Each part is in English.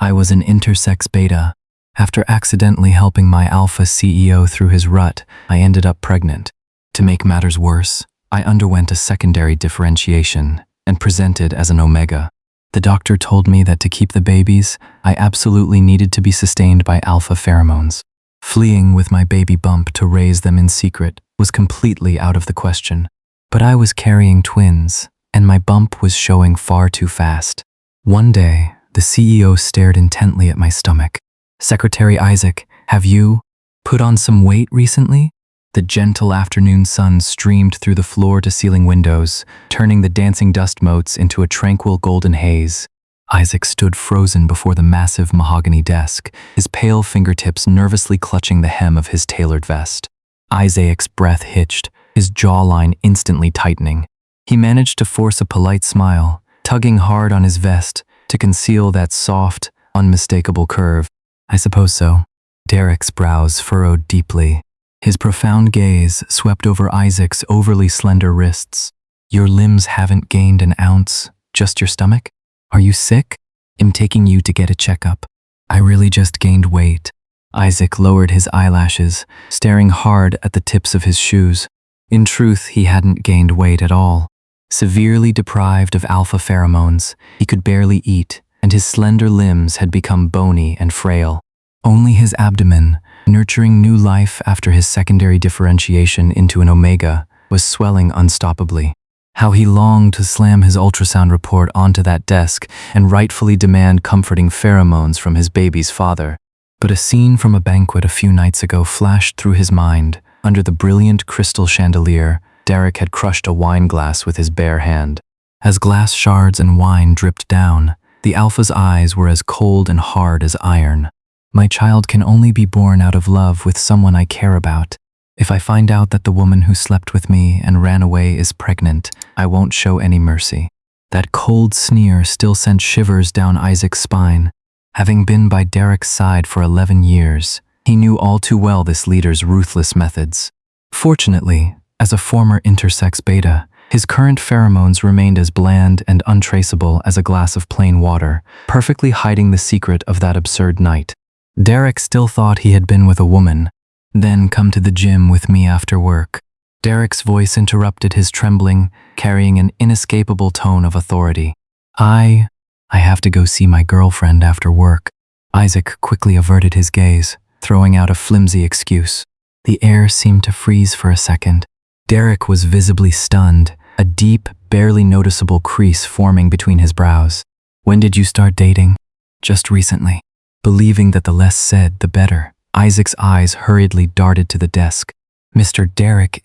I was an intersex beta. After accidentally helping my alpha CEO through his rut, I ended up pregnant. To make matters worse, I underwent a secondary differentiation and presented as an omega. The doctor told me that to keep the babies, I absolutely needed to be sustained by alpha pheromones. Fleeing with my baby bump to raise them in secret was completely out of the question. But I was carrying twins, and my bump was showing far too fast. One day, the CEO stared intently at my stomach. "Secretary Isaac, have you put on some weight recently?" The gentle afternoon sun streamed through the floor-to-ceiling windows, turning the dancing dust motes into a tranquil golden haze. Isaac stood frozen before the massive mahogany desk, his pale fingertips nervously clutching the hem of his tailored vest. Isaac's breath hitched, his jawline instantly tightening. He managed to force a polite smile, tugging hard on his vest to conceal that soft, unmistakable curve. "I suppose so." Derek's brows furrowed deeply. His profound gaze swept over Isaac's overly slender wrists. "Your limbs haven't gained an ounce, just your stomach? Are you sick? I'm taking you to get a checkup." "I really just gained weight." Isaac lowered his eyelashes, staring hard at the tips of his shoes. In truth, he hadn't gained weight at all. Severely deprived of alpha pheromones, he could barely eat, and his slender limbs had become bony and frail. Only his abdomen, nurturing new life after his secondary differentiation into an omega, was swelling unstoppably. How he longed to slam his ultrasound report onto that desk and rightfully demand comforting pheromones from his baby's father. But a scene from a banquet a few nights ago flashed through his mind. Under the brilliant crystal chandelier, Derek had crushed a wine glass with his bare hand. As glass shards and wine dripped down, the alpha's eyes were as cold and hard as iron. "My child can only be born out of love with someone I care about. If I find out that the woman who slept with me and ran away is pregnant, I won't show any mercy." That cold sneer still sent shivers down Isaac's spine. Having been by Derek's side for 11 years, he knew all too well this leader's ruthless methods. Fortunately, as a former intersex beta, his current pheromones remained as bland and untraceable as a glass of plain water, perfectly hiding the secret of that absurd night. Derek still thought he had been with a woman. "Then come to the gym with me after work." Derek's voice interrupted his trembling, carrying an inescapable tone of authority. I have to go see my girlfriend after work." Isaac quickly averted his gaze, throwing out a flimsy excuse. The air seemed to freeze for a second. Derek was visibly stunned, a deep, barely noticeable crease forming between his brows. "When did you start dating?" "Just recently." Believing that the less said, the better, Isaac's eyes hurriedly darted to the desk. "Mr. Derek,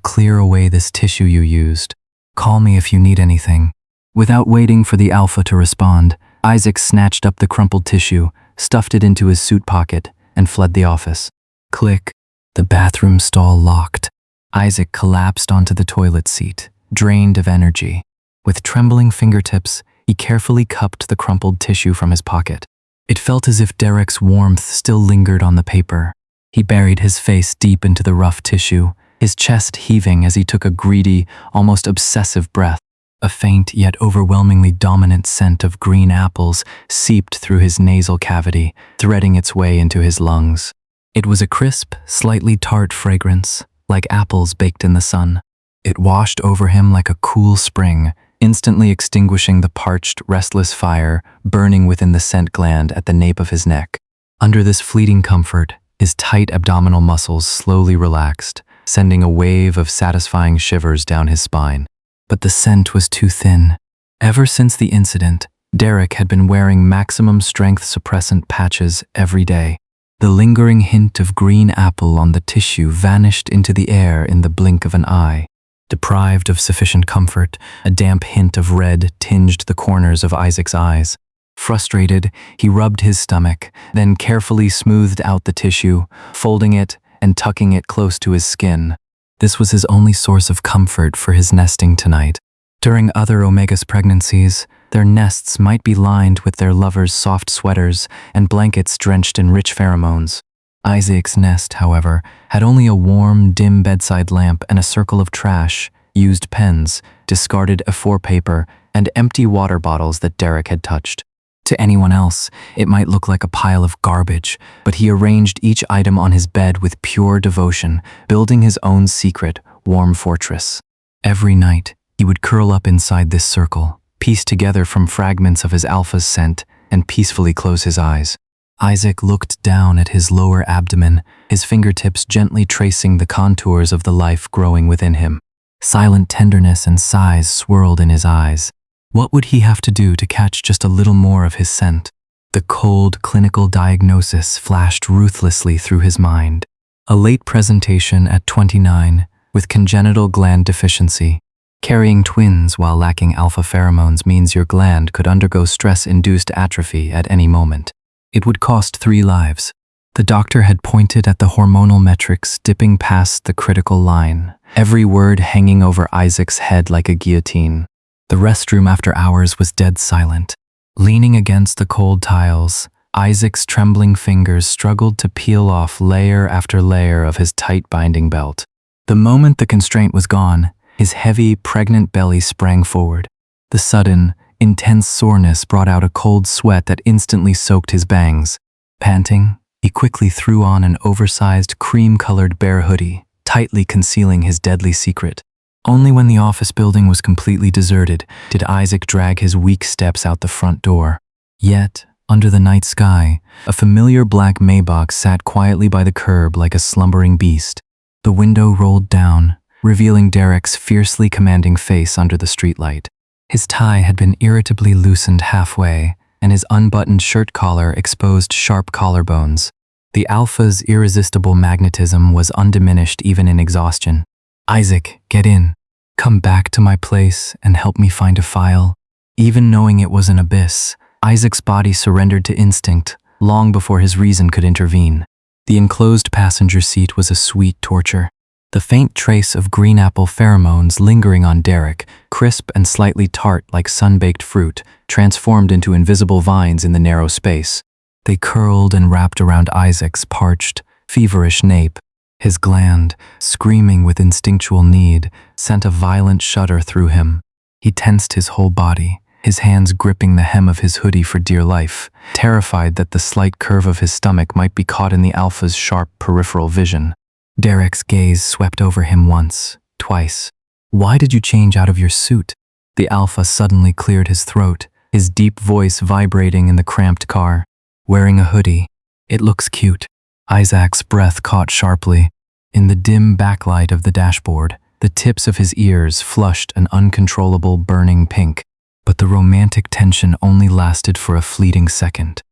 clear away this tissue you used. Call me if you need anything." Without waiting for the alpha to respond, Isaac snatched up the crumpled tissue, stuffed it into his suit pocket, and fled the office. Click. The bathroom stall locked. Isaac collapsed onto the toilet seat, drained of energy. With trembling fingertips, he carefully cupped the crumpled tissue from his pocket. It felt as if Derek's warmth still lingered on the paper. He buried his face deep into the rough tissue, his chest heaving as he took a greedy, almost obsessive breath. A faint yet overwhelmingly dominant scent of green apples seeped through his nasal cavity, threading its way into his lungs. It was a crisp, slightly tart fragrance, like apples baked in the sun. It washed over him like a cool spring, instantly extinguishing the parched, restless fire burning within the scent gland at the nape of his neck. Under this fleeting comfort, his tight abdominal muscles slowly relaxed, sending a wave of satisfying shivers down his spine. But the scent was too thin. Ever since the incident, Derek had been wearing maximum strength suppressant patches every day. The lingering hint of green apple on the tissue vanished into the air in the blink of an eye. Deprived of sufficient comfort, a damp hint of red tinged the corners of Isaac's eyes. Frustrated, he rubbed his stomach, then carefully smoothed out the tissue, folding it and tucking it close to his skin. This was his only source of comfort for his nesting tonight. During other Omega's pregnancies, their nests might be lined with their lovers' soft sweaters and blankets drenched in rich pheromones. Isaac's nest, however, had only a warm, dim bedside lamp and a circle of trash, used pens, discarded A4 paper, and empty water bottles that Derek had touched. To anyone else, it might look like a pile of garbage, but he arranged each item on his bed with pure devotion, building his own secret, warm fortress. Every night, he would curl up inside this circle, piece together from fragments of his alpha's scent, and peacefully close his eyes. Isaac looked down at his lower abdomen, his fingertips gently tracing the contours of the life growing within him. Silent tenderness and sighs swirled in his eyes. What would he have to do to catch just a little more of his scent? The cold, clinical diagnosis flashed ruthlessly through his mind. A late presentation at 29, with congenital gland deficiency. Carrying twins while lacking alpha pheromones means your gland could undergo stress-induced atrophy at any moment. It would cost 3 lives. The doctor had pointed at the hormonal metrics dipping past the critical line, every word hanging over Isaac's head like a guillotine. The restroom after hours was dead silent. Leaning against the cold tiles, Isaac's trembling fingers struggled to peel off layer after layer of his tight binding belt. The moment the constraint was gone, his heavy, pregnant belly sprang forward. The sudden, intense soreness brought out a cold sweat that instantly soaked his bangs. Panting, he quickly threw on an oversized, cream-colored bear hoodie, tightly concealing his deadly secret. Only when the office building was completely deserted did Isaac drag his weak steps out the front door. Yet, under the night sky, a familiar black Maybach sat quietly by the curb like a slumbering beast. The window rolled down, revealing Derek's fiercely commanding face under the streetlight. His tie had been irritably loosened halfway, and his unbuttoned shirt collar exposed sharp collarbones. The alpha's irresistible magnetism was undiminished even in exhaustion. "Isaac, get in. Come back to my place and help me find a file." Even knowing it was an abyss, Isaac's body surrendered to instinct long before his reason could intervene. The enclosed passenger seat was a sweet torture. The faint trace of green apple pheromones lingering on Derek, crisp and slightly tart like sun-baked fruit, transformed into invisible vines in the narrow space. They curled and wrapped around Isaac's parched, feverish nape. His gland, screaming with instinctual need, sent a violent shudder through him. He tensed his whole body, his hands gripping the hem of his hoodie for dear life, terrified that the slight curve of his stomach might be caught in the alpha's sharp peripheral vision. Derek's gaze swept over him once, twice. "Why did you change out of your suit?" The alpha suddenly cleared his throat, his deep voice vibrating in the cramped car. "Wearing a hoodie. It looks cute." Isaac's breath caught sharply. In the dim backlight of the dashboard, the tips of his ears flushed an uncontrollable burning pink. But the romantic tension only lasted for a fleeting second.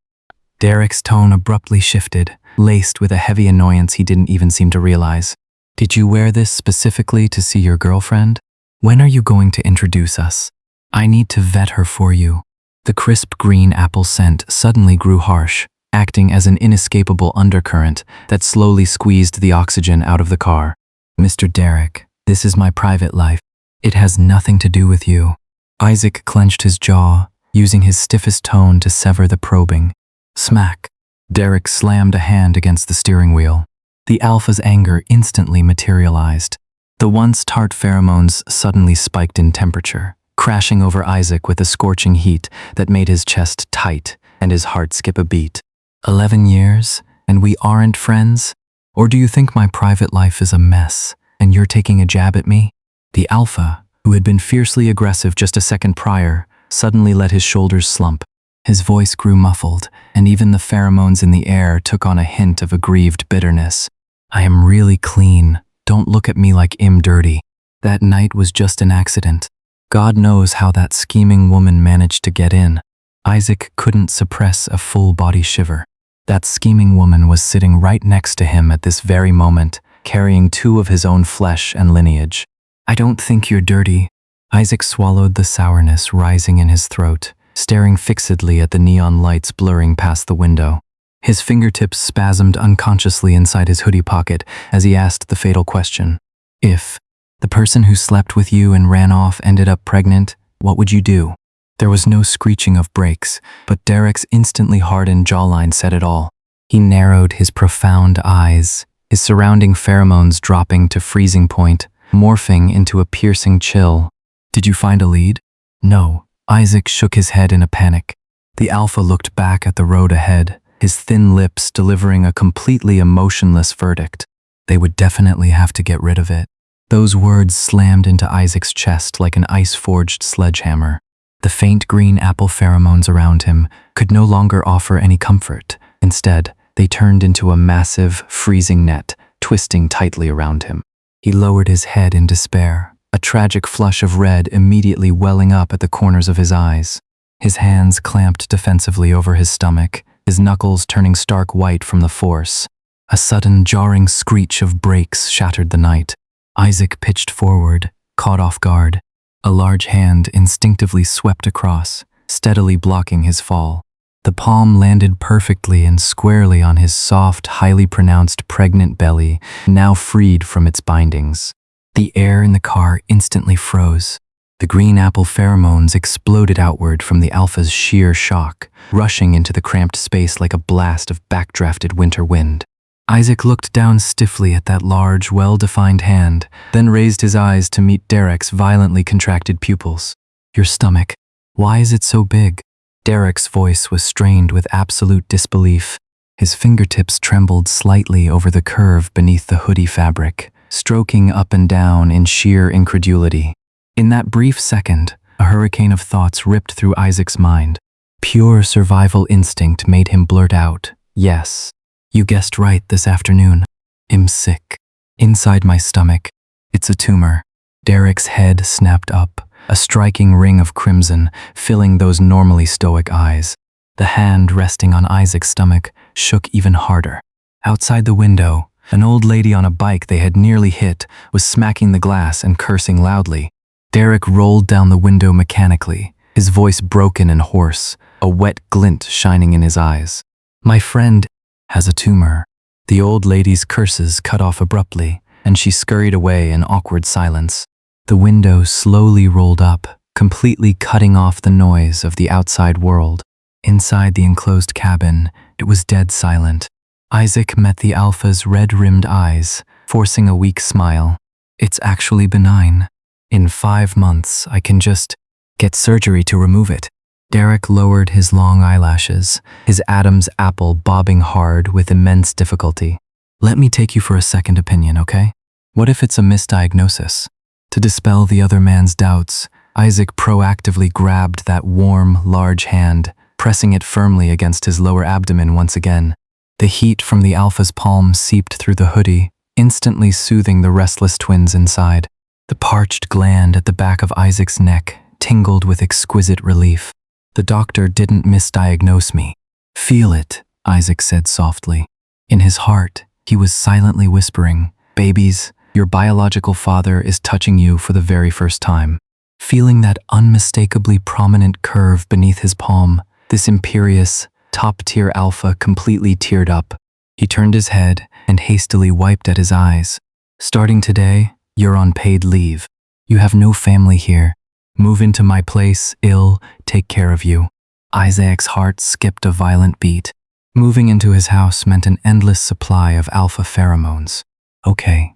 Derek's tone abruptly shifted, laced with a heavy annoyance he didn't even seem to realize. "Did you wear this specifically to see your girlfriend? When are you going to introduce us? I need to vet her for you." The crisp green apple scent suddenly grew harsh, acting as an inescapable undercurrent that slowly squeezed the oxygen out of the car. "Mr. Derek, this is my private life. It has nothing to do with you." Isaac clenched his jaw, using his stiffest tone to sever the probing. Smack. Derek slammed a hand against the steering wheel. The alpha's anger instantly materialized. The once tart pheromones suddenly spiked in temperature, crashing over Isaac with a scorching heat that made his chest tight and his heart skip a beat. 11 years, and we aren't friends? Or do you think my private life is a mess, and you're taking a jab at me? The alpha, who had been fiercely aggressive just a second prior, suddenly let his shoulders slump. His voice grew muffled, and even the pheromones in the air took on a hint of aggrieved bitterness. "I am really clean. Don't look at me like I'm dirty. That night was just an accident. God knows how that scheming woman managed to get in." Isaac couldn't suppress a full-body shiver. That scheming woman was sitting right next to him at this very moment, carrying 2 of his own flesh and lineage. "I don't think you're dirty." Isaac swallowed the sourness rising in his throat, staring fixedly at the neon lights blurring past the window. His fingertips spasmed unconsciously inside his hoodie pocket as he asked the fatal question. "If the person who slept with you and ran off ended up pregnant, what would you do?" There was no screeching of brakes, but Derek's instantly hardened jawline said it all. He narrowed his profound eyes, his surrounding pheromones dropping to freezing point, morphing into a piercing chill. "Did you find a lead?" "No." Isaac shook his head in a panic. The alpha looked back at the road ahead, his thin lips delivering a completely emotionless verdict. They would definitely have to get rid of it. Those words slammed into Isaac's chest like an ice-forged sledgehammer. The faint green apple pheromones around him could no longer offer any comfort. Instead, they turned into a massive, freezing net, twisting tightly around him. He lowered his head in despair, a tragic flush of red immediately welling up at the corners of his eyes. His hands clamped defensively over his stomach, his knuckles turning stark white from the force. A sudden, jarring screech of brakes shattered the night. Isaac pitched forward, caught off guard. A large hand instinctively swept across, steadily blocking his fall. The palm landed perfectly and squarely on his soft, highly pronounced pregnant belly, now freed from its bindings. The air in the car instantly froze. The green apple pheromones exploded outward from the alpha's sheer shock, rushing into the cramped space like a blast of backdrafted winter wind. Isaac looked down stiffly at that large, well-defined hand, then raised his eyes to meet Derek's violently contracted pupils. "Your stomach. Why is it so big?" Derek's voice was strained with absolute disbelief. His fingertips trembled slightly over the curve beneath the hoodie fabric, stroking up and down in sheer incredulity. In that brief second, a hurricane of thoughts ripped through Isaac's mind. Pure survival instinct made him blurt out, "Yes. You guessed right this afternoon. I'm sick. Inside my stomach. It's a tumor." Derek's head snapped up, a striking ring of crimson filling those normally stoic eyes. The hand resting on Isaac's stomach shook even harder. Outside the window, an old lady on a bike they had nearly hit was smacking the glass and cursing loudly. Derek rolled down the window mechanically, his voice broken and hoarse, a wet glint shining in his eyes. "My friend has a tumor." The old lady's curses cut off abruptly, and she scurried away in awkward silence. The window slowly rolled up, completely cutting off the noise of the outside world. Inside the enclosed cabin, it was dead silent. Isaac met the alpha's red-rimmed eyes, forcing a weak smile. "It's actually benign. In 5 months, I can just get surgery to remove it." Derek lowered his long eyelashes, his Adam's apple bobbing hard with immense difficulty. "Let me take you for a second opinion, okay? What if it's a misdiagnosis?" To dispel the other man's doubts, Isaac proactively grabbed that warm, large hand, pressing it firmly against his lower abdomen once again. The heat from the alpha's palm seeped through the hoodie, instantly soothing the restless twins inside. The parched gland at the back of Isaac's neck tingled with exquisite relief. "The doctor didn't misdiagnose me. Feel it," Isaac said softly. In his heart, he was silently whispering, "Babies, your biological father is touching you for the very first time." Feeling that unmistakably prominent curve beneath his palm, this imperious, top-tier alpha completely teared up. He turned his head and hastily wiped at his eyes. "Starting today, you're on paid leave. You have no family here. Move into my place, I'll take care of you." Isaac's heart skipped a violent beat. Moving into his house meant an endless supply of alpha pheromones. Okay.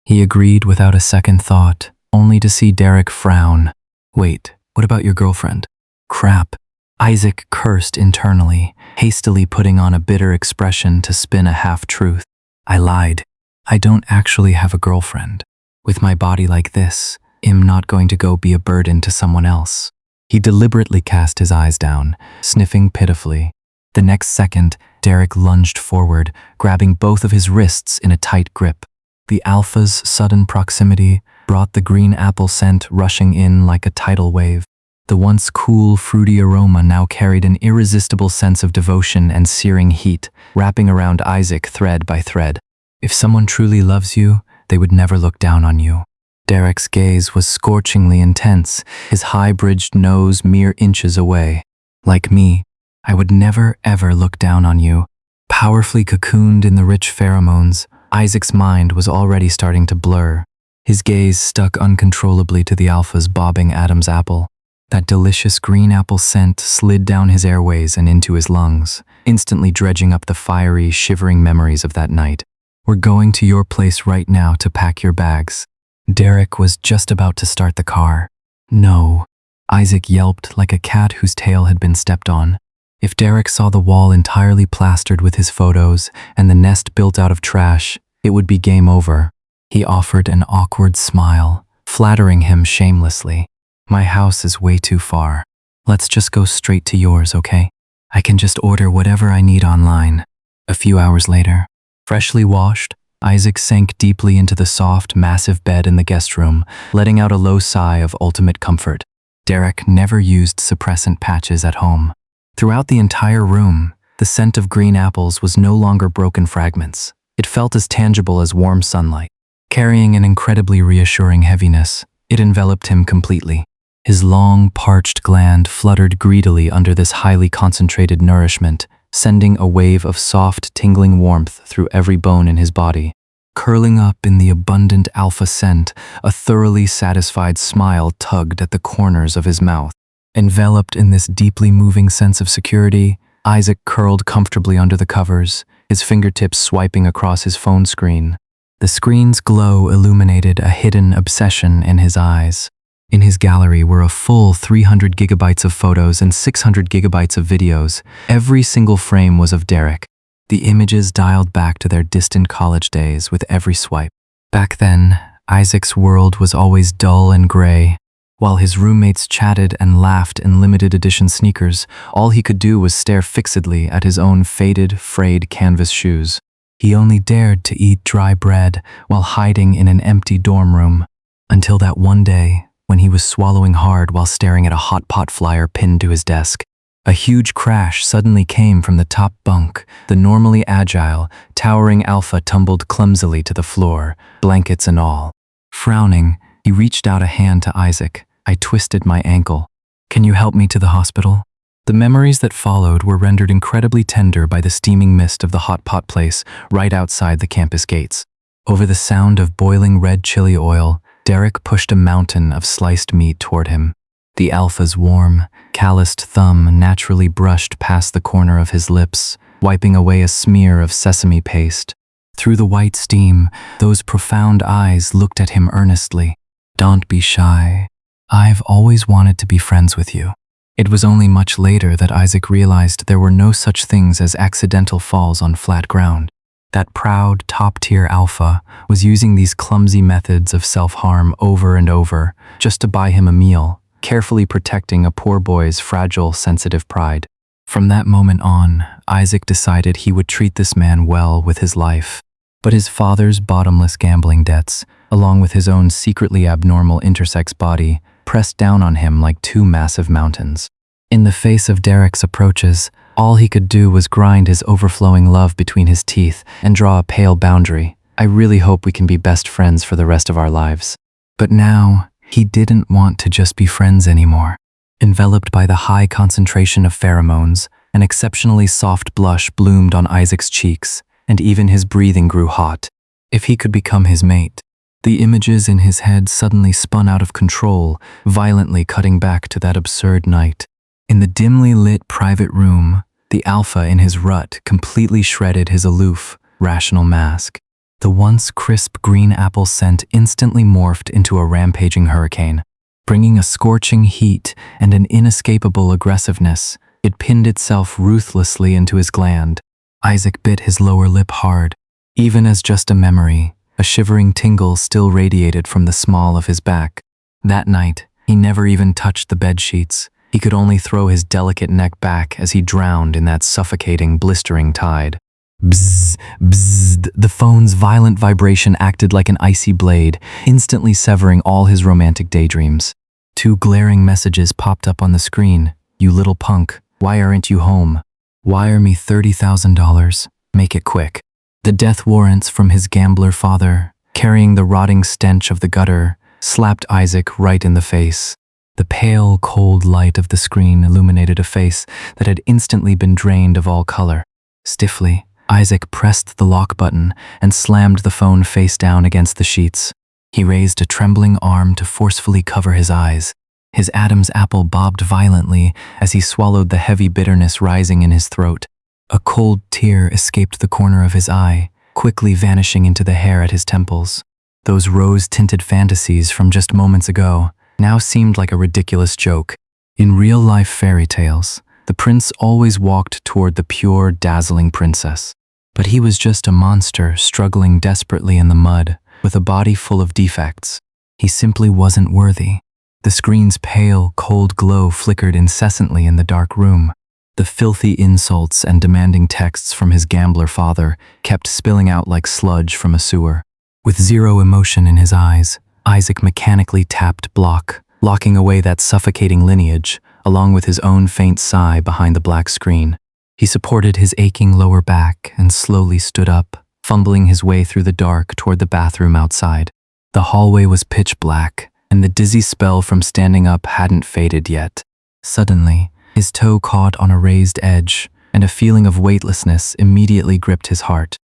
He agreed without a second thought, only to see Derek frown. "Wait, what about your girlfriend?" "Crap." Isaac cursed internally, hastily putting on a bitter expression to spin a half-truth. "I lied. I don't actually have a girlfriend. With my body like this, I'm not going to go be a burden to someone else." He deliberately cast his eyes down, sniffing pitifully. The next second, Derek lunged forward, grabbing both of his wrists in a tight grip. The alpha's sudden proximity brought the green apple scent rushing in like a tidal wave. The once cool, fruity aroma now carried an irresistible sense of devotion and searing heat, wrapping around Isaac thread by thread. If someone truly loves you, they would never look down on you. Derek's gaze was scorchingly intense, his high-bridged nose mere inches away. "Like me, I would never ever look down on you." Powerfully cocooned in the rich pheromones, Isaac's mind was already starting to blur. His gaze stuck uncontrollably to the alpha's bobbing Adam's apple. That delicious green apple scent slid down his airways and into his lungs, instantly dredging up the fiery, shivering memories of that night. "We're going to your place right now to pack your bags." Derek was just about to start the car. "No." Isaac yelped like a cat whose tail had been stepped on. If Derek saw the wall entirely plastered with his photos and the nest built out of trash, it would be game over. He offered an awkward smile, flattering him shamelessly. My house is way too far. Let's just go straight to yours, okay? I can just order whatever I need online. A few hours later, freshly washed, Isaac sank deeply into the soft, massive bed in the guest room, letting out a low sigh of ultimate comfort. Derek never used suppressant patches at home. Throughout the entire room, the scent of green apples was no longer broken fragments. It felt as tangible as warm sunlight. Carrying an incredibly reassuring heaviness, it enveloped him completely. His long, parched gland fluttered greedily under this highly concentrated nourishment, sending a wave of soft, tingling warmth through every bone in his body. Curling up in the abundant alpha scent, a thoroughly satisfied smile tugged at the corners of his mouth. Enveloped in this deeply moving sense of security, Isaac curled comfortably under the covers, his fingertips swiping across his phone screen. The screen's glow illuminated a hidden obsession in his eyes. In his gallery were a full 300 gigabytes of photos and 600 gigabytes of videos. Every single frame was of Derek. The images dialed back to their distant college days with every swipe. Back then, Isaac's world was always dull and gray. While his roommates chatted and laughed in limited edition sneakers, all he could do was stare fixedly at his own faded, frayed canvas shoes. He only dared to eat dry bread while hiding in an empty dorm room. Until that one day, when he was swallowing hard while staring at a hot pot flyer pinned to his desk. A huge crash suddenly came from the top bunk. The normally agile, towering alpha tumbled clumsily to the floor, blankets and all. Frowning, he reached out a hand to Isaac. I twisted my ankle. Can you help me to the hospital? The memories that followed were rendered incredibly tender by the steaming mist of the hot pot place right outside the campus gates. Over the sound of boiling red chili oil, Derek pushed a mountain of sliced meat toward him. The alpha's warm, calloused thumb naturally brushed past the corner of his lips, wiping away a smear of sesame paste. Through the white steam, those profound eyes looked at him earnestly. Don't be shy. I've always wanted to be friends with you. It was only much later that Isaac realized there were no such things as accidental falls on flat ground. That proud, top-tier alpha was using these clumsy methods of self-harm over and over just to buy him a meal, carefully protecting a poor boy's fragile, sensitive pride. From that moment on, Isaac decided he would treat this man well with his life. But his father's bottomless gambling debts, along with his own secretly abnormal intersex body, pressed down on him like two massive mountains. In the face of Derek's approaches, all he could do was grind his overflowing love between his teeth and draw a pale boundary. I really hope we can be best friends for the rest of our lives. But now, he didn't want to just be friends anymore. Enveloped by the high concentration of pheromones, an exceptionally soft blush bloomed on Isaac's cheeks, and even his breathing grew hot. If he could become his mate. The images in his head suddenly spun out of control, violently cutting back to that absurd night. In the dimly lit private room, the alpha in his rut completely shredded his aloof, rational mask. The once crisp green apple scent instantly morphed into a rampaging hurricane. Bringing a scorching heat and an inescapable aggressiveness, it pinned itself ruthlessly into his gland. Isaac bit his lower lip hard. Even as just a memory, a shivering tingle still radiated from the small of his back. That night, he never even touched the bed sheets. He could only throw his delicate neck back as he drowned in that suffocating, blistering tide. Bzzz, bzzz, the phone's violent vibration acted like an icy blade, instantly severing all his romantic daydreams. Two glaring messages popped up on the screen. You little punk, why aren't you home? Wire me $30,000. Make it quick. The death warrants from his gambler father, carrying the rotting stench of the gutter, slapped Isaac right in the face. The pale, cold light of the screen illuminated a face that had instantly been drained of all color. Stiffly, Isaac pressed the lock button and slammed the phone face down against the sheets. He raised a trembling arm to forcefully cover his eyes. His Adam's apple bobbed violently as he swallowed the heavy bitterness rising in his throat. A cold tear escaped the corner of his eye, quickly vanishing into the hair at his temples. Those rose-tinted fantasies from just moments ago, now seemed like a ridiculous joke. In real-life fairy tales, the prince always walked toward the pure, dazzling princess. But he was just a monster struggling desperately in the mud, with a body full of defects. He simply wasn't worthy. The screen's pale, cold glow flickered incessantly in the dark room. The filthy insults and demanding texts from his gambler father kept spilling out like sludge from a sewer. With zero emotion in his eyes, Isaac mechanically tapped block, locking away that suffocating lineage, along with his own faint sigh behind the black screen. He supported his aching lower back and slowly stood up, fumbling his way through the dark toward the bathroom outside. The hallway was pitch black, and the dizzy spell from standing up hadn't faded yet. Suddenly, his toe caught on a raised edge, and a feeling of weightlessness immediately gripped his heart.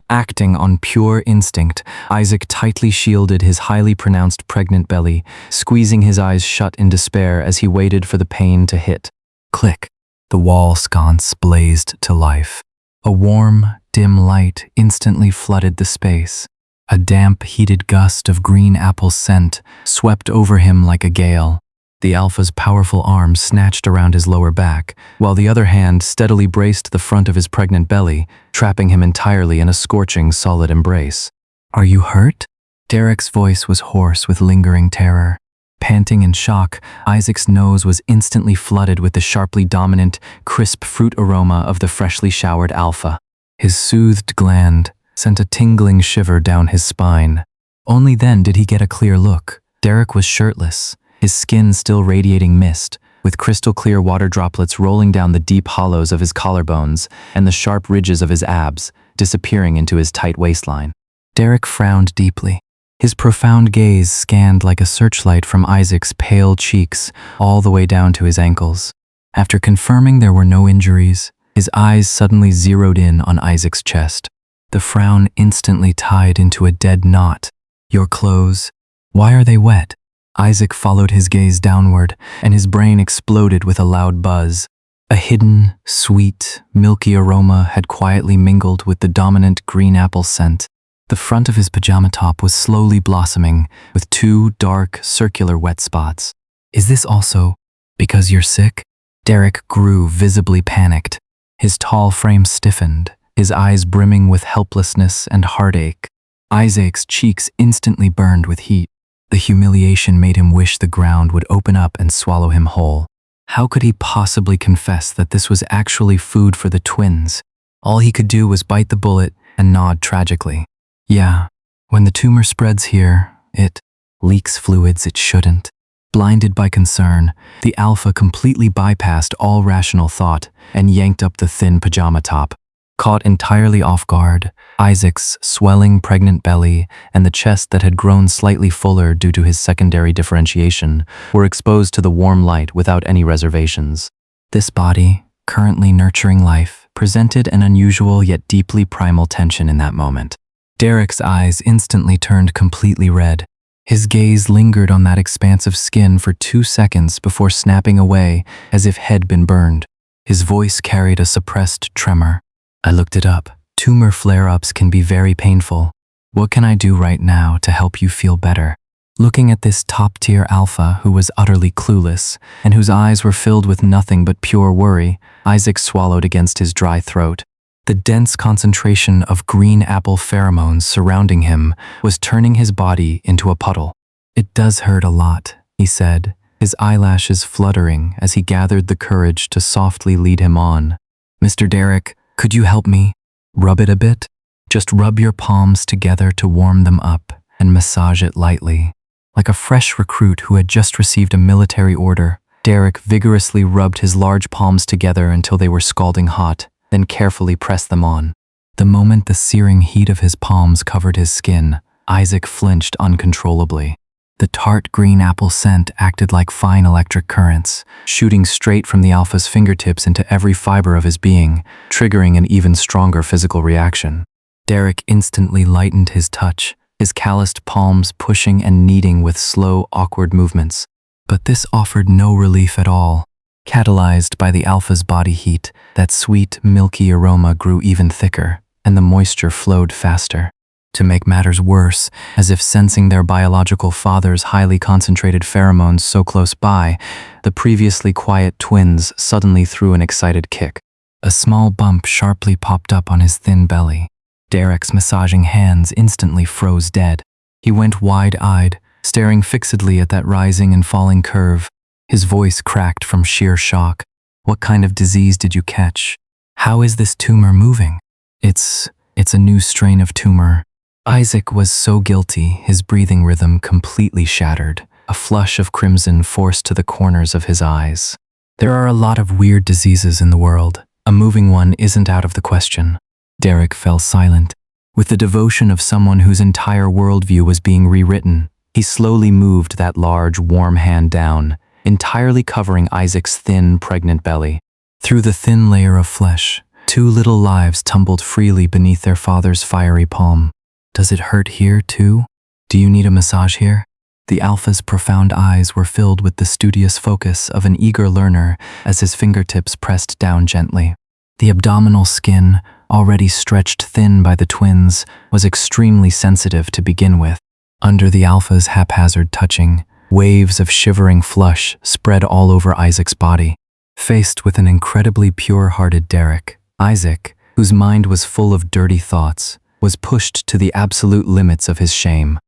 Acting on pure instinct, Isaac tightly shielded his highly pronounced pregnant belly, squeezing his eyes shut in despair as he waited for the pain to hit. Click. The wall sconce blazed to life. A warm, dim light instantly flooded the space. A damp, heated gust of green apple scent swept over him like a gale. The alpha's powerful arm snatched around his lower back, while the other hand steadily braced the front of his pregnant belly, trapping him entirely in a scorching, solid embrace. "Are you hurt?" Derek's voice was hoarse with lingering terror. Panting in shock, Isaac's nose was instantly flooded with the sharply dominant, crisp fruit aroma of the freshly showered alpha. His soothed gland sent a tingling shiver down his spine. Only then did he get a clear look. Derek was shirtless, his skin still radiating mist, with crystal-clear water droplets rolling down the deep hollows of his collarbones and the sharp ridges of his abs, disappearing into his tight waistline. Derek frowned deeply. His profound gaze scanned like a searchlight from Isaac's pale cheeks all the way down to his ankles. After confirming there were no injuries, his eyes suddenly zeroed in on Isaac's chest. The frown instantly tied into a dead knot. "Your clothes, why are they wet?" Isaac followed his gaze downward, and his brain exploded with a loud buzz. A hidden, sweet, milky aroma had quietly mingled with the dominant green apple scent. The front of his pajama top was slowly blossoming, with 2 dark, circular wet spots. "Is this also because you're sick?" Derek grew visibly panicked. His tall frame stiffened, his eyes brimming with helplessness and heartache. Isaac's cheeks instantly burned with heat. The humiliation made him wish the ground would open up and swallow him whole. How could he possibly confess that this was actually food for the twins? All he could do was bite the bullet and nod tragically. "Yeah, when the tumor spreads here, it leaks fluids it shouldn't." Blinded by concern, the alpha completely bypassed all rational thought and yanked up the thin pajama top. Caught entirely off guard, Isaac's swelling pregnant belly and the chest that had grown slightly fuller due to his secondary differentiation were exposed to the warm light without any reservations. This body, currently nurturing life, presented an unusual yet deeply primal tension in that moment. Derek's eyes instantly turned completely red. His gaze lingered on that expanse of skin for 2 seconds before snapping away as if head been burned. His voice carried a suppressed tremor. "I looked it up. Tumor flare-ups can be very painful. What can I do right now to help you feel better?" Looking at this top-tier alpha who was utterly clueless and whose eyes were filled with nothing but pure worry, Isaac swallowed against his dry throat. The dense concentration of green apple pheromones surrounding him was turning his body into a puddle. "It does hurt a lot," he said, his eyelashes fluttering as he gathered the courage to softly lead him on. "Mr. Derek, could you help me? Rub it a bit? Just rub your palms together to warm them up and massage it lightly." Like a fresh recruit who had just received a military order, Derek vigorously rubbed his large palms together until they were scalding hot, then carefully pressed them on. The moment the searing heat of his palms covered his skin, Isaac flinched uncontrollably. The tart green apple scent acted like fine electric currents, shooting straight from the alpha's fingertips into every fiber of his being, triggering an even stronger physical reaction. Derek instantly lightened his touch, his calloused palms pushing and kneading with slow, awkward movements. But this offered no relief at all. Catalyzed by the alpha's body heat, that sweet, milky aroma grew even thicker, and the moisture flowed faster. To make matters worse, as if sensing their biological father's highly concentrated pheromones so close by, the previously quiet twins suddenly threw an excited kick. A small bump sharply popped up on his thin belly. Derek's massaging hands instantly froze dead. He went wide-eyed, staring fixedly at that rising and falling curve. His voice cracked from sheer shock. "What kind of disease did you catch? How is this tumor moving?" It's a new strain of tumor." Isaac was so guilty, his breathing rhythm completely shattered, a flush of crimson forced to the corners of his eyes. "There are a lot of weird diseases in the world. A moving one isn't out of the question." Derek fell silent. With the devotion of someone whose entire worldview was being rewritten, he slowly moved that large, warm hand down, entirely covering Isaac's thin, pregnant belly. Through the thin layer of flesh, 2 little lives tumbled freely beneath their father's fiery palm. "Does it hurt here, too? Do you need a massage here?" The alpha's profound eyes were filled with the studious focus of an eager learner as his fingertips pressed down gently. The abdominal skin, already stretched thin by the twins, was extremely sensitive to begin with. Under the alpha's haphazard touching, waves of shivering flush spread all over Isaac's body. Faced with an incredibly pure-hearted Derek, Isaac, whose mind was full of dirty thoughts, was pushed to the absolute limits of his shame.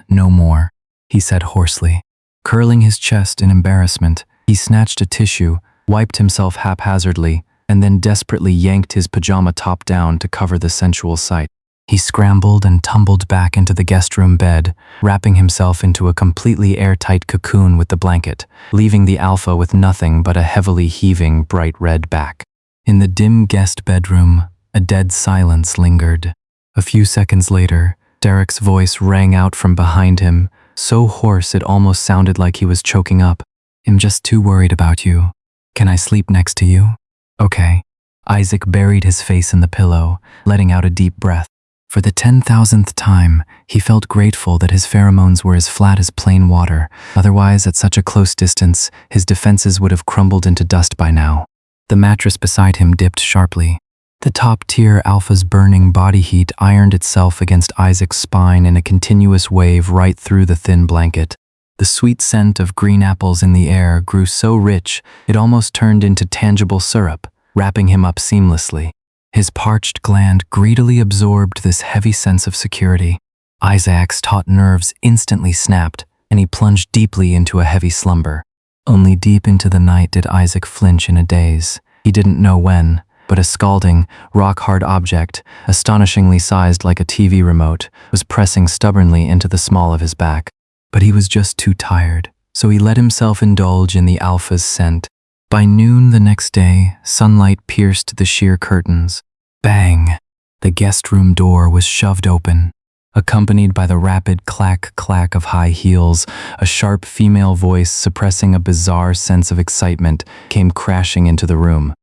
No more," he said hoarsely. Curling his chest in embarrassment, he snatched a tissue, wiped himself haphazardly, and then desperately yanked his pajama top down to cover the sensual sight. He scrambled and tumbled back into the guest room bed, wrapping himself into a completely airtight cocoon with the blanket, leaving the alpha with nothing but a heavily heaving bright red back. In the dim guest bedroom, a dead silence lingered. A few seconds later, Derek's voice rang out from behind him, so hoarse it almost sounded like he was choking up. "I'm just too worried about you. Can I sleep next to you?" "Okay." Isaac buried his face in the pillow, letting out a deep breath. For the 10,000th time, he felt grateful that his pheromones were as flat as plain water. Otherwise, at such a close distance, his defenses would have crumbled into dust by now. The mattress beside him dipped sharply. The top-tier alpha's burning body heat ironed itself against Isaac's spine in a continuous wave right through the thin blanket. The sweet scent of green apples in the air grew so rich it almost turned into tangible syrup, wrapping him up seamlessly. His parched gland greedily absorbed this heavy sense of security. Isaac's taut nerves instantly snapped, and he plunged deeply into a heavy slumber. Only deep into the night did Isaac flinch in a daze. He didn't know when, but a scalding, rock-hard object, astonishingly sized like a TV remote, was pressing stubbornly into the small of his back. But he was just too tired, so he let himself indulge in the alpha's scent. By noon the next day, sunlight pierced the sheer curtains. Bang! The guest room door was shoved open. Accompanied by the rapid clack-clack of high heels, a sharp female voice suppressing a bizarre sense of excitement came crashing into the room.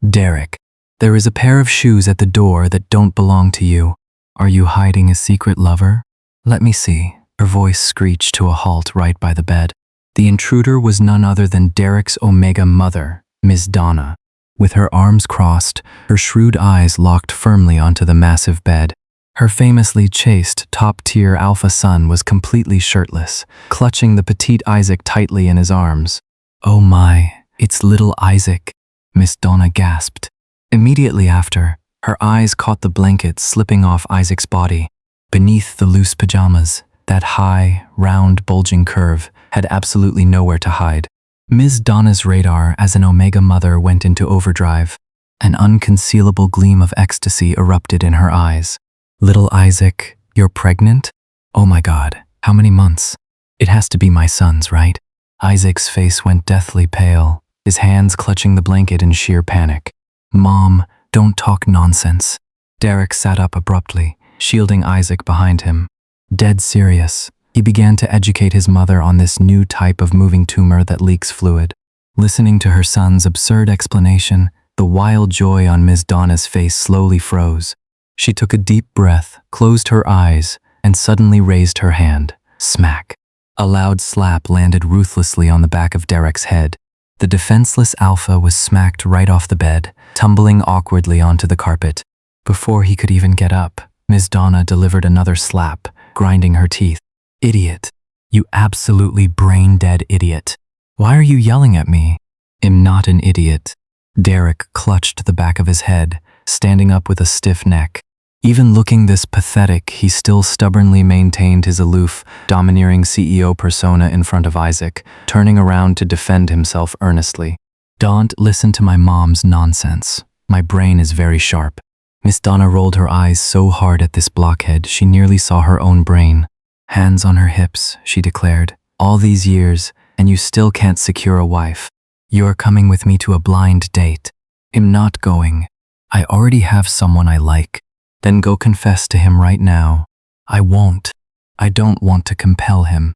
"Derek, there is a pair of shoes at the door that don't belong to you. Are you hiding a secret lover? Let me see." Her voice screeched to a halt right by the bed. The intruder was none other than Derek's Omega mother, Miss Donna. With her arms crossed, her shrewd eyes locked firmly onto the massive bed. Her famously chaste, top-tier alpha son was completely shirtless, clutching the petite Isaac tightly in his arms. "Oh my, it's little Isaac," Miss Donna gasped. Immediately after, her eyes caught the blanket slipping off Isaac's body. Beneath the loose pajamas, that high, round, bulging curve had absolutely nowhere to hide. Ms. Donna's radar as an Omega mother went into overdrive. An unconcealable gleam of ecstasy erupted in her eyes. "Little Isaac, you're pregnant? Oh my God, how many months? It has to be my son's, right?" Isaac's face went deathly pale, his hands clutching the blanket in sheer panic. "Mom, don't talk nonsense." Derek sat up abruptly, shielding Isaac behind him. Dead serious, he began to educate his mother on this new type of moving tumor that leaks fluid. Listening to her son's absurd explanation, the wild joy on Ms. Donna's face slowly froze. She took a deep breath, closed her eyes, and suddenly raised her hand. Smack! A loud slap landed ruthlessly on the back of Derek's head. The defenseless alpha was smacked right off the bed, tumbling awkwardly onto the carpet. Before he could even get up, Ms. Donna delivered another slap, grinding her teeth. Idiot. You absolutely brain-dead idiot. Why are you yelling at me? I'm not an idiot. Derek clutched the back of his head, standing up with a stiff neck. Even looking this pathetic, he still stubbornly maintained his aloof, domineering CEO persona in front of Isaac, turning around to defend himself earnestly. Don't listen to my mom's nonsense. My brain is very sharp. Miss Donna rolled her eyes so hard at this blockhead she nearly saw her own brain. Hands on her hips, she declared. All these years, and you still can't secure a wife. You're coming with me to a blind date. I'm not going. I already have someone I like. Then go confess to him right now. I won't. I don't want to compel him.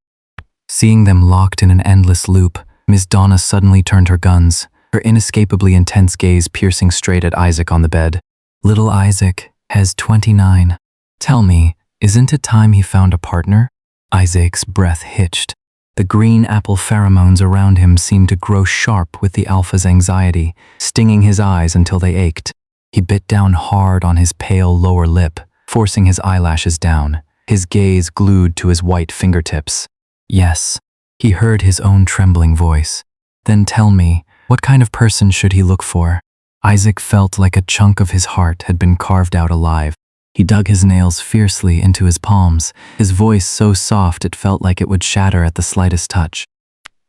Seeing them locked in an endless loop, Miss Donna suddenly turned her guns, her inescapably intense gaze piercing straight at Isaac on the bed. Little Isaac has 29. Tell me, isn't it time he found a partner? Isaac's breath hitched. The green apple pheromones around him seemed to grow sharp with the alpha's anxiety, stinging his eyes until they ached. He bit down hard on his pale lower lip, forcing his eyelashes down, his gaze glued to his white fingertips. Yes, he heard his own trembling voice. Then tell me, what kind of person should he look for? Isaac felt like a chunk of his heart had been carved out alive. He dug his nails fiercely into his palms, his voice so soft it felt like it would shatter at the slightest touch.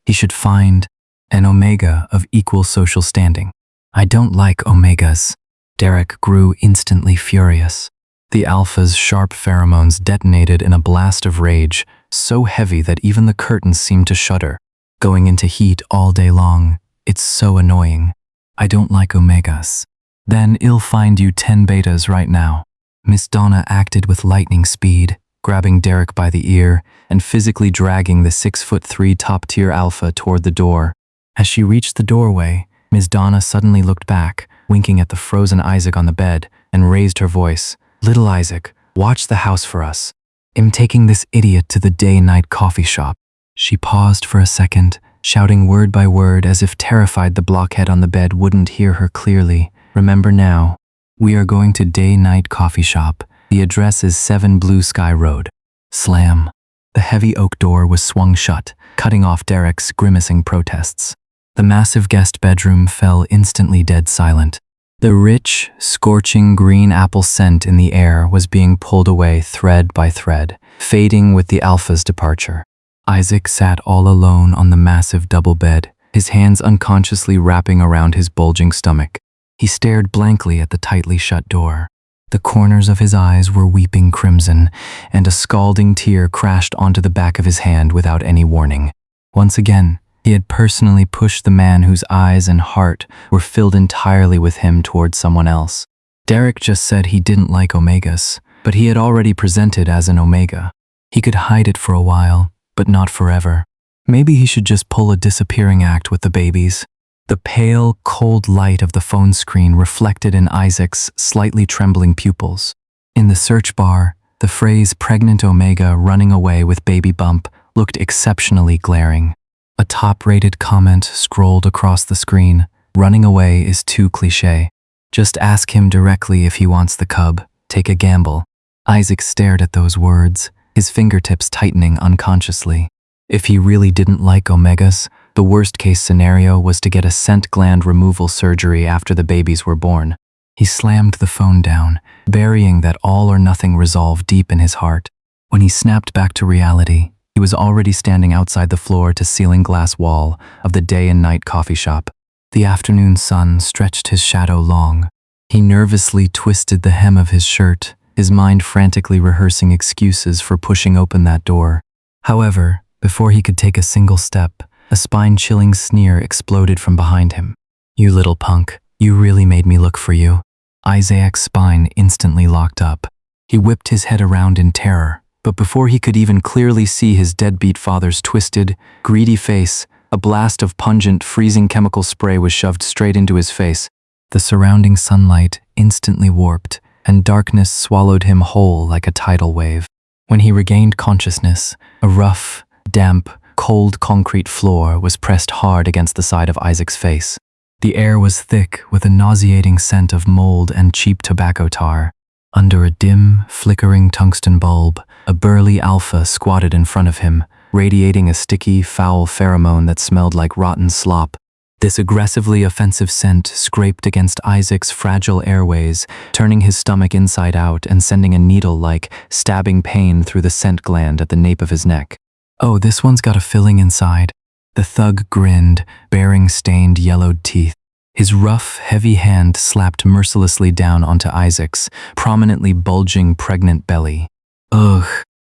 He should find an omega of equal social standing. I don't like omegas. Derek grew instantly furious. The alpha's sharp pheromones detonated in a blast of rage, so heavy that even the curtains seemed to shudder. Going into heat all day long, it's so annoying. I don't like omegas. Then I'll find you 10 betas right now. Miss Donna acted with lightning speed, grabbing Derek by the ear and physically dragging the 6'3" top-tier alpha toward the door. As she reached the doorway, Miss Donna suddenly looked back, winking at the frozen Isaac on the bed, and raised her voice. Little Isaac, watch the house for us. I'm taking this idiot to the day-night coffee shop. She paused for a second, shouting word by word as if terrified the blockhead on the bed wouldn't hear her clearly. Remember now. We are going to day-night coffee shop. The address is 7 Blue Sky Road. Slam. The heavy oak door was swung shut, cutting off Derek's grimacing protests. The massive guest bedroom fell instantly dead silent. The rich, scorching green apple scent in the air was being pulled away thread by thread, fading with the alpha's departure. Isaac sat all alone on the massive double bed, his hands unconsciously wrapping around his bulging stomach. He stared blankly at the tightly shut door. The corners of his eyes were weeping crimson, and a scalding tear crashed onto the back of his hand without any warning. Once again, he had personally pushed the man whose eyes and heart were filled entirely with him toward someone else. Derek just said he didn't like omegas, but he had already presented as an omega. He could hide it for a while, but not forever. Maybe he should just pull a disappearing act with the babies. The pale, cold light of the phone screen reflected in Isaac's slightly trembling pupils. In the search bar, the phrase pregnant omega running away with baby bump looked exceptionally glaring. A top-rated comment scrolled across the screen. Running away is too cliché. Just ask him directly if he wants the cub. Take a gamble. Isaac stared at those words, his fingertips tightening unconsciously. If he really didn't like omegas, the worst-case scenario was to get a scent gland removal surgery after the babies were born. He slammed the phone down, burying that all-or-nothing resolve deep in his heart. When he snapped back to reality, he was already standing outside the floor-to-ceiling glass wall of the day-and-night coffee shop. The afternoon sun stretched his shadow long. He nervously twisted the hem of his shirt, his mind frantically rehearsing excuses for pushing open that door. However, before he could take a single step, a spine-chilling sneer exploded from behind him. You little punk, you really made me look for you. Isaac's spine instantly locked up. He whipped his head around in terror, but before he could even clearly see his deadbeat father's twisted, greedy face, a blast of pungent, freezing chemical spray was shoved straight into his face. The surrounding sunlight instantly warped, and darkness swallowed him whole like a tidal wave. When he regained consciousness, a rough, damp, cold concrete floor was pressed hard against the side of Isaac's face. The air was thick with a nauseating scent of mold and cheap tobacco tar. Under a dim, flickering tungsten bulb, a burly alpha squatted in front of him, radiating a sticky, foul pheromone that smelled like rotten slop. This aggressively offensive scent scraped against Isaac's fragile airways, turning his stomach inside out and sending a needle-like, stabbing pain through the scent gland at the nape of his neck. "Oh, this one's got a filling inside." The thug grinned, baring stained, yellowed teeth. His rough, heavy hand slapped mercilessly down onto Isaac's prominently bulging, pregnant belly. Ugh!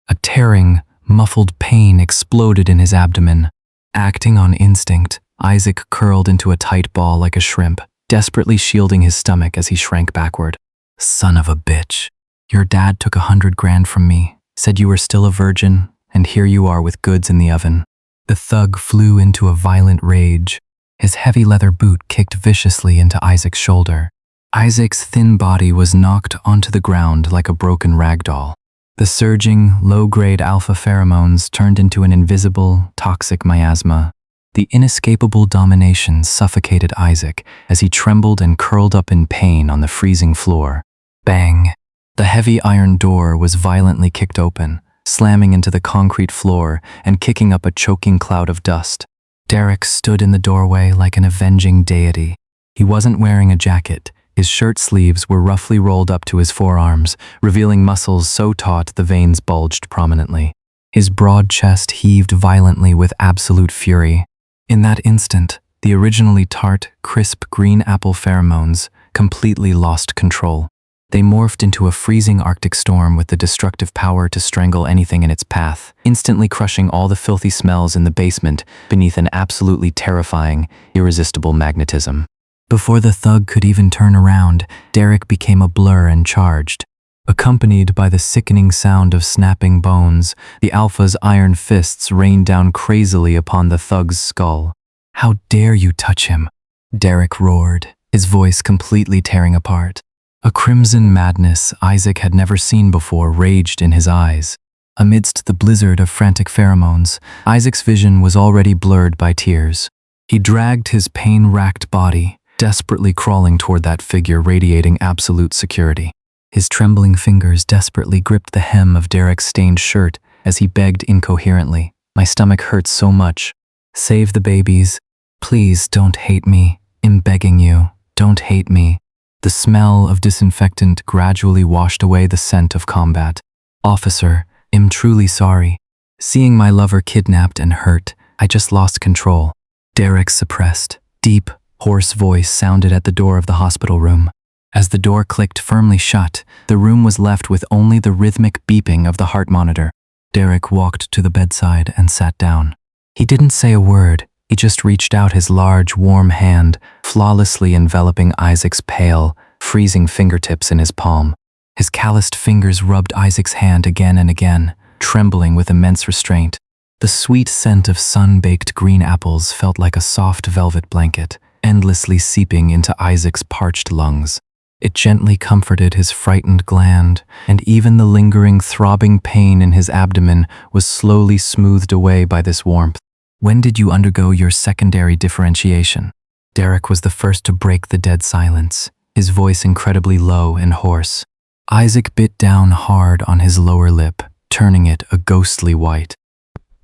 A tearing, muffled pain exploded in his abdomen. Acting on instinct, Isaac curled into a tight ball like a shrimp, desperately shielding his stomach as he shrank backward. "Son of a bitch. Your dad took 100 grand from me, said you were still a virgin, and here you are with goods in the oven." The thug flew into a violent rage. His heavy leather boot kicked viciously into Isaac's shoulder. Isaac's thin body was knocked onto the ground like a broken rag doll. The surging, low-grade alpha pheromones turned into an invisible, toxic miasma. The inescapable domination suffocated Isaac as he trembled and curled up in pain on the freezing floor. Bang! The heavy iron door was violently kicked open, slamming into the concrete floor and kicking up a choking cloud of dust. Derek stood in the doorway like an avenging deity. He wasn't wearing a jacket. His shirt sleeves were roughly rolled up to his forearms, revealing muscles so taut the veins bulged prominently. His broad chest heaved violently with absolute fury. In that instant, the originally tart, crisp green apple pheromones completely lost control. They morphed into a freezing Arctic storm with the destructive power to strangle anything in its path, instantly crushing all the filthy smells in the basement beneath an absolutely terrifying, irresistible magnetism. Before the thug could even turn around, Derek became a blur and charged. Accompanied by the sickening sound of snapping bones, the alpha's iron fists rained down crazily upon the thug's skull. "How dare you touch him?" Derek roared, his voice completely tearing apart. A crimson madness Isaac had never seen before raged in his eyes. Amidst the blizzard of frantic pheromones, Isaac's vision was already blurred by tears. He dragged his pain-racked body, desperately crawling toward that figure radiating absolute security. His trembling fingers desperately gripped the hem of Derek's stained shirt as he begged incoherently, "My stomach hurts so much. Save the babies. Please don't hate me. I'm begging you. Don't hate me." The smell of disinfectant gradually washed away the scent of combat. "Officer, I'm truly sorry. Seeing my lover kidnapped and hurt, I just lost control." Derek's suppressed, deep, hoarse voice sounded at the door of the hospital room. As the door clicked firmly shut, the room was left with only the rhythmic beeping of the heart monitor. Derek walked to the bedside and sat down. He didn't say a word. He just reached out his large, warm hand, flawlessly enveloping Isaac's pale, freezing fingertips in his palm. His calloused fingers rubbed Isaac's hand again and again, trembling with immense restraint. The sweet scent of sun-baked green apples felt like a soft velvet blanket, endlessly seeping into Isaac's parched lungs. It gently comforted his frightened gland, and even the lingering, throbbing pain in his abdomen was slowly smoothed away by this warmth. "When did you undergo your secondary differentiation?" Derek was the first to break the dead silence, his voice incredibly low and hoarse. Isaac bit down hard on his lower lip, turning it a ghostly white.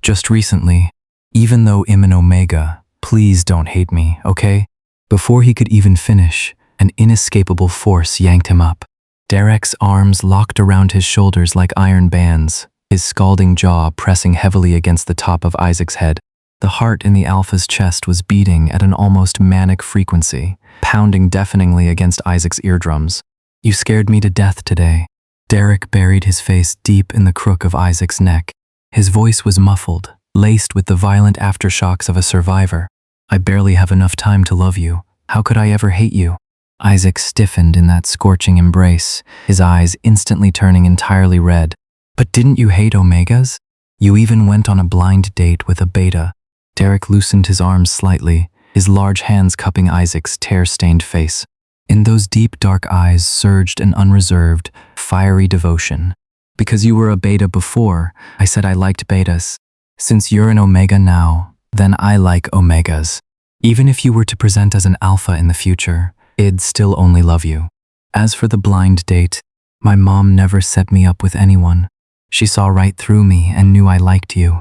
"Just recently. Even though I'm an Omega, please don't hate me, okay?" Before he could even finish, an inescapable force yanked him up. Derek's arms locked around his shoulders like iron bands, his scalding jaw pressing heavily against the top of Isaac's head. The heart in the alpha's chest was beating at an almost manic frequency, pounding deafeningly against Isaac's eardrums. "You scared me to death today." Derek buried his face deep in the crook of Isaac's neck. His voice was muffled, laced with the violent aftershocks of a survivor. "I barely have enough time to love you. How could I ever hate you?" Isaac stiffened in that scorching embrace, his eyes instantly turning entirely red. "But didn't you hate Omegas? You even went on a blind date with a beta." Derek loosened his arms slightly, his large hands cupping Isaac's tear-stained face. In those deep, dark eyes surged an unreserved, fiery devotion. "Because you were a beta before, I said I liked betas. Since you're an Omega now, then I like Omegas. Even if you were to present as an alpha in the future, I'd still only love you." As for the blind date, My mom never set me up with anyone. She saw right through me and knew I liked you.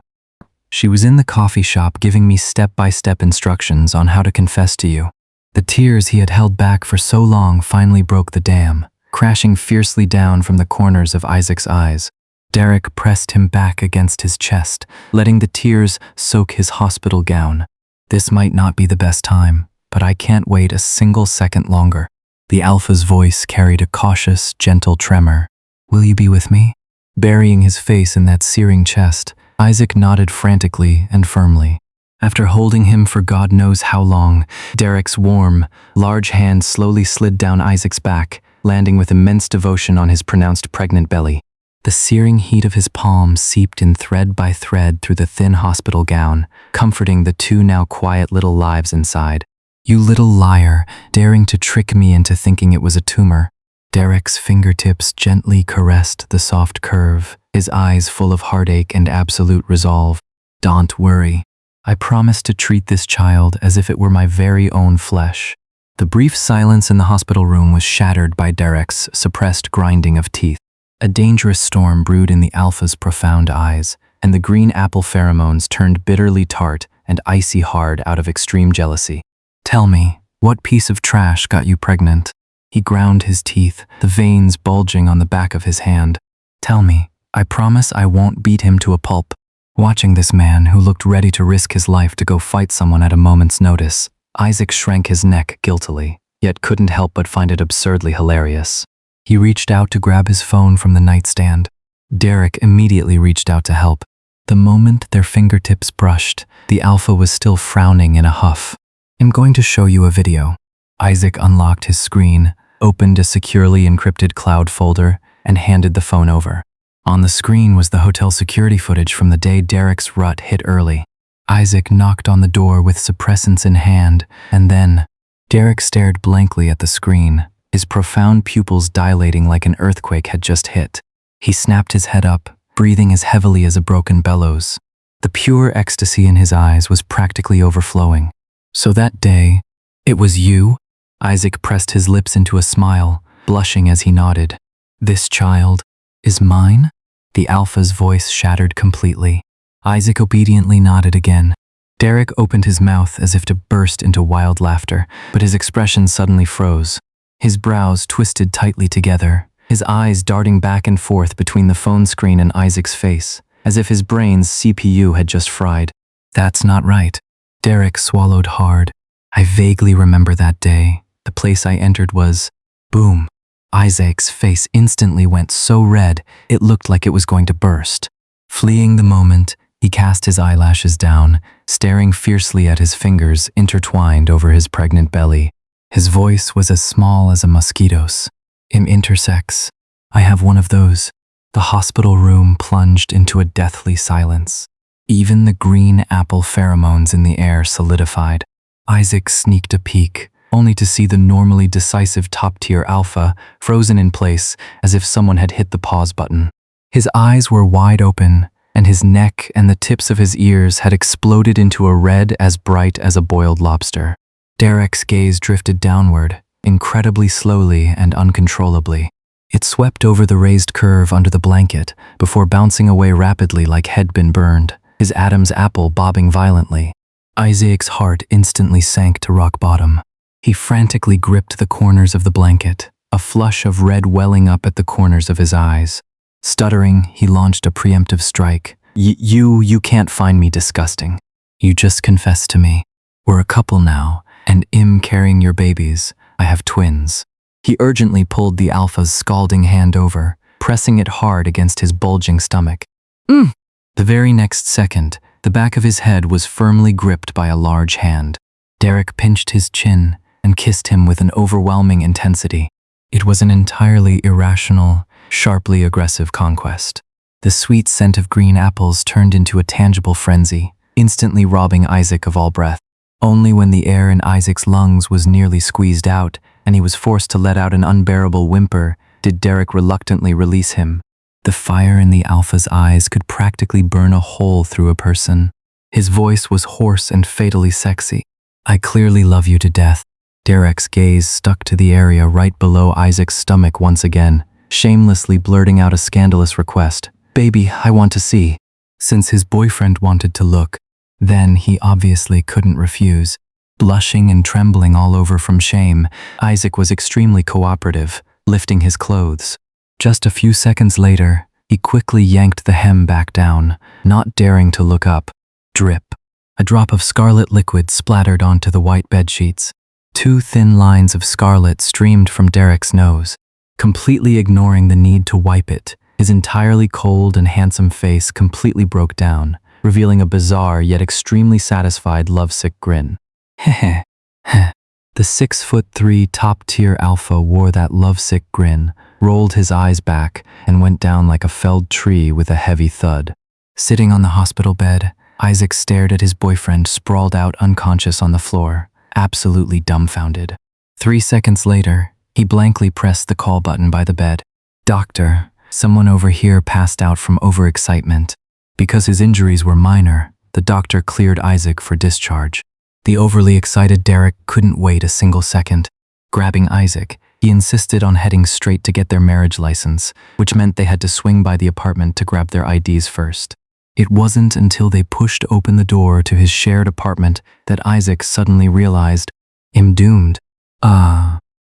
She was in the coffee shop giving me step-by-step instructions on how to confess to you. The tears he had held back for so long finally broke the dam, crashing fiercely down from the corners of Isaac's eyes. Derek pressed him back against his chest, letting the tears soak his hospital gown. This might not be the best time, but I can't wait a single second longer. The alpha's voice carried a cautious, gentle tremor. Will you be with me? Burying his face in that searing chest, Isaac nodded frantically and firmly. After holding him for God knows how long, Derek's warm, large hand slowly slid down Isaac's back, landing with immense devotion on his pronounced pregnant belly. The searing heat of his palms seeped in thread by thread through the thin hospital gown, comforting the two now quiet little lives inside. You little liar, daring to trick me into thinking it was a tumor. Derek's fingertips gently caressed the soft curve, his eyes full of heartache and absolute resolve. Don't worry. I promise to treat this child as if it were my very own flesh. The brief silence in the hospital room was shattered by Derek's suppressed grinding of teeth. A dangerous storm brewed in the alpha's profound eyes, and the green apple pheromones turned bitterly tart and icy hard out of extreme jealousy. Tell me, what piece of trash got you pregnant? He ground his teeth, the veins bulging on the back of his hand. Tell me, I promise I won't beat him to a pulp. Watching this man who looked ready to risk his life to go fight someone at a moment's notice, Isaac shrank his neck guiltily, yet couldn't help but find it absurdly hilarious. He reached out to grab his phone from the nightstand. Derek immediately reached out to help. The moment their fingertips brushed, the alpha was still frowning in a huff. I'm going to show you a video. Isaac unlocked his screen, opened a securely encrypted cloud folder, and handed the phone over. On the screen was the hotel security footage from the day Derek's rut hit early. Isaac knocked on the door with suppressants in hand, and then Derek stared blankly at the screen, his profound pupils dilating like an earthquake had just hit. He snapped his head up, breathing as heavily as a broken bellows. The pure ecstasy in his eyes was practically overflowing. So that day, it was you? Isaac pressed his lips into a smile, blushing as he nodded. This child is mine? The alpha's voice shattered completely. Isaac obediently nodded again. Derek opened his mouth as if to burst into wild laughter, but his expression suddenly froze. His brows twisted tightly together, his eyes darting back and forth between the phone screen and Isaac's face, as if his brain's CPU had just fried. That's not right. Derek swallowed hard. I vaguely remember that day. The place I entered was... Boom. Isaac's face instantly went so red, it looked like it was going to burst. Fleeing the moment, he cast his eyelashes down, staring fiercely at his fingers intertwined over his pregnant belly. His voice was as small as a mosquito's. I'm intersex. I have one of those. The hospital room plunged into a deathly silence. Even the green apple pheromones in the air solidified. Isaac sneaked a peek, only to see the normally decisive top-tier alpha frozen in place as if someone had hit the pause button. His eyes were wide open, and his neck and the tips of his ears had exploded into a red as bright as a boiled lobster. Derek's gaze drifted downward, incredibly slowly and uncontrollably. It swept over the raised curve under the blanket before bouncing away rapidly like head been burned, his Adam's apple bobbing violently. Isaac's heart instantly sank to rock bottom. He frantically gripped the corners of the blanket, a flush of red welling up at the corners of his eyes. Stuttering, he launched a preemptive strike. You can't find me disgusting. You just confessed to me. We're a couple now, and I'm carrying your babies. I have twins. He urgently pulled the alpha's scalding hand over, pressing it hard against his bulging stomach. The very next second, the back of his head was firmly gripped by a large hand. Derek pinched his chin and kissed him with an overwhelming intensity. It was an entirely irrational, sharply aggressive conquest. The sweet scent of green apples turned into a tangible frenzy, instantly robbing Isaac of all breath. Only when the air in Isaac's lungs was nearly squeezed out and he was forced to let out an unbearable whimper did Derek reluctantly release him. The fire in the alpha's eyes could practically burn a hole through a person. His voice was hoarse and fatally sexy. I clearly love you to death. Derek's gaze stuck to the area right below Isaac's stomach once again, shamelessly blurting out a scandalous request. "Baby, I want to see." Since his boyfriend wanted to look, then he obviously couldn't refuse. Blushing and trembling all over from shame, Isaac was extremely cooperative, lifting his clothes. Just a few seconds later, he quickly yanked the hem back down, not daring to look up. Drip. A drop of scarlet liquid splattered onto the white bedsheets. 2 thin lines of scarlet streamed from Derek's nose. Completely ignoring the need to wipe it, his entirely cold and handsome face completely broke down, revealing a bizarre yet extremely satisfied lovesick grin. Heh heh. The 6'3" top-tier alpha wore that lovesick grin, rolled his eyes back, and went down like a felled tree with a heavy thud. Sitting on the hospital bed, Isaac stared at his boyfriend sprawled out unconscious on the floor, absolutely dumbfounded. 3 seconds later, he blankly pressed the call button by the bed. "Doctor, someone over here passed out from overexcitement." Because his injuries were minor, the doctor cleared Isaac for discharge. The overly excited Derek couldn't wait a single second. Grabbing Isaac, he insisted on heading straight to get their marriage license, which meant they had to swing by the apartment to grab their IDs first. It wasn't until they pushed open the door to his shared apartment that Isaac suddenly realized, "I'm doomed."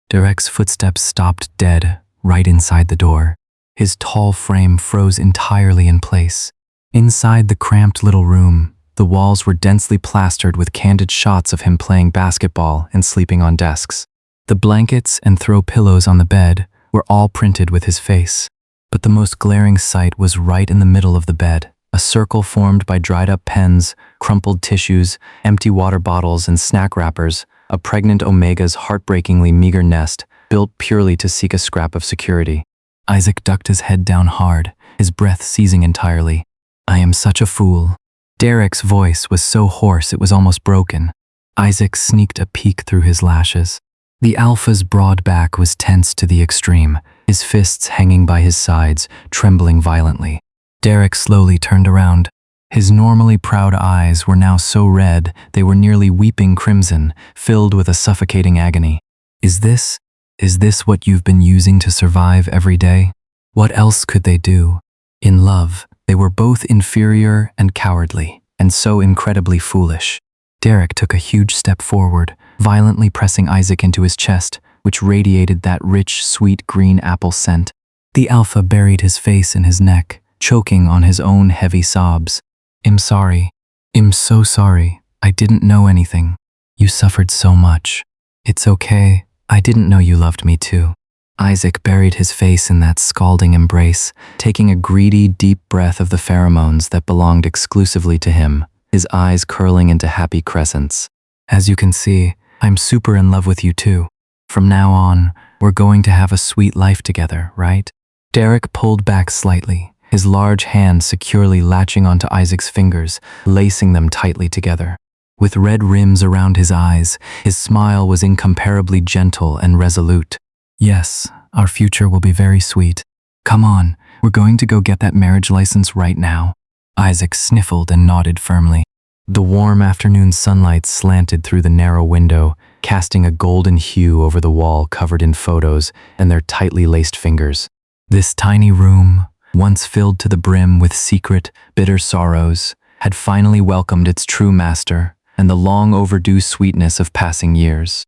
Derek's footsteps stopped dead, right inside the door. His tall frame froze entirely in place. Inside the cramped little room, the walls were densely plastered with candid shots of him playing basketball and sleeping on desks. The blankets and throw pillows on the bed were all printed with his face. But the most glaring sight was right in the middle of the bed, a circle formed by dried-up pens, crumpled tissues, empty water bottles, and snack wrappers, a pregnant Omega's heartbreakingly meager nest, built purely to seek a scrap of security. Isaac ducked his head down hard, his breath seizing entirely. "I am such a fool." Derek's voice was so hoarse it was almost broken. Isaac sneaked a peek through his lashes. The alpha's broad back was tense to the extreme, his fists hanging by his sides, trembling violently. Derek slowly turned around. His normally proud eyes were now so red they were nearly weeping crimson, filled with a suffocating agony. Is this what you've been using to survive every day? What else could they do? In love, they were both inferior and cowardly, and so incredibly foolish. Derek took a huge step forward, violently pressing Isaac into his chest, which radiated that rich, sweet green apple scent. The alpha buried his face in his neck, choking on his own heavy sobs. "I'm sorry. I'm so sorry. I didn't know anything. You suffered so much. It's okay. I didn't know you loved me too." Isaac buried his face in that scalding embrace, taking a greedy, deep breath of the pheromones that belonged exclusively to him, his eyes curling into happy crescents. "As you can see, I'm super in love with you too. From now on, we're going to have a sweet life together, right?" Derek pulled back slightly, his large hand securely latching onto Isaac's fingers, lacing them tightly together. With red rims around his eyes, his smile was incomparably gentle and resolute. "Yes, our future will be very sweet. Come on, we're going to go get that marriage license right now." Isaac sniffled and nodded firmly. The warm afternoon sunlight slanted through the narrow window, casting a golden hue over the wall covered in photos and their tightly laced fingers. This tiny room, once filled to the brim with secret, bitter sorrows, had finally welcomed its true master and the long overdue sweetness of passing years.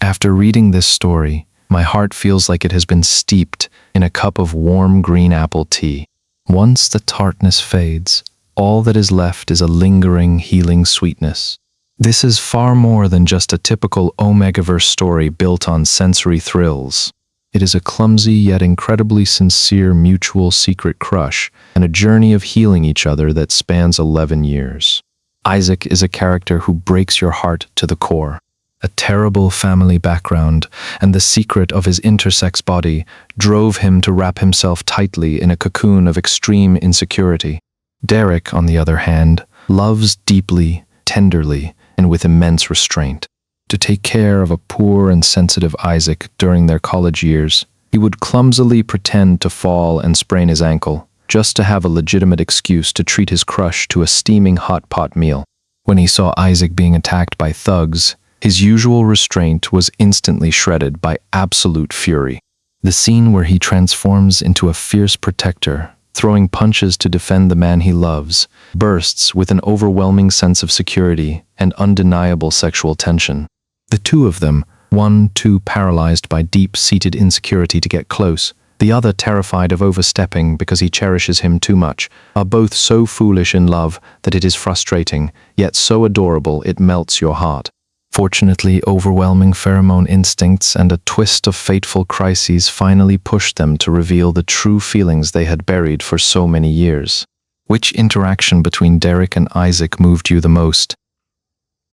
After reading this story, my heart feels like it has been steeped in a cup of warm green apple tea. Once the tartness fades, all that is left is a lingering, healing sweetness. This is far more than just a typical Omegaverse story built on sensory thrills. It is a clumsy yet incredibly sincere mutual secret crush and a journey of healing each other that spans 11 years. Isaac is a character who breaks your heart to the core. A terrible family background and the secret of his intersex body drove him to wrap himself tightly in a cocoon of extreme insecurity. Derek, on the other hand, loves deeply, tenderly, and with immense restraint. To take care of a poor and sensitive Isaac during their college years, he would clumsily pretend to fall and sprain his ankle, just to have a legitimate excuse to treat his crush to a steaming hot pot meal. When he saw Isaac being attacked by thugs, his usual restraint was instantly shredded by absolute fury. The scene where he transforms into a fierce protector, throwing punches to defend the man he loves, bursts with an overwhelming sense of security and undeniable sexual tension. The two of them, one too paralyzed by deep-seated insecurity to get close, the other terrified of overstepping because he cherishes him too much, are both so foolish in love that it is frustrating, yet so adorable it melts your heart. Fortunately, overwhelming pheromone instincts and a twist of fateful crises finally pushed them to reveal the true feelings they had buried for so many years. Which interaction between Derek and Isaac moved you the most?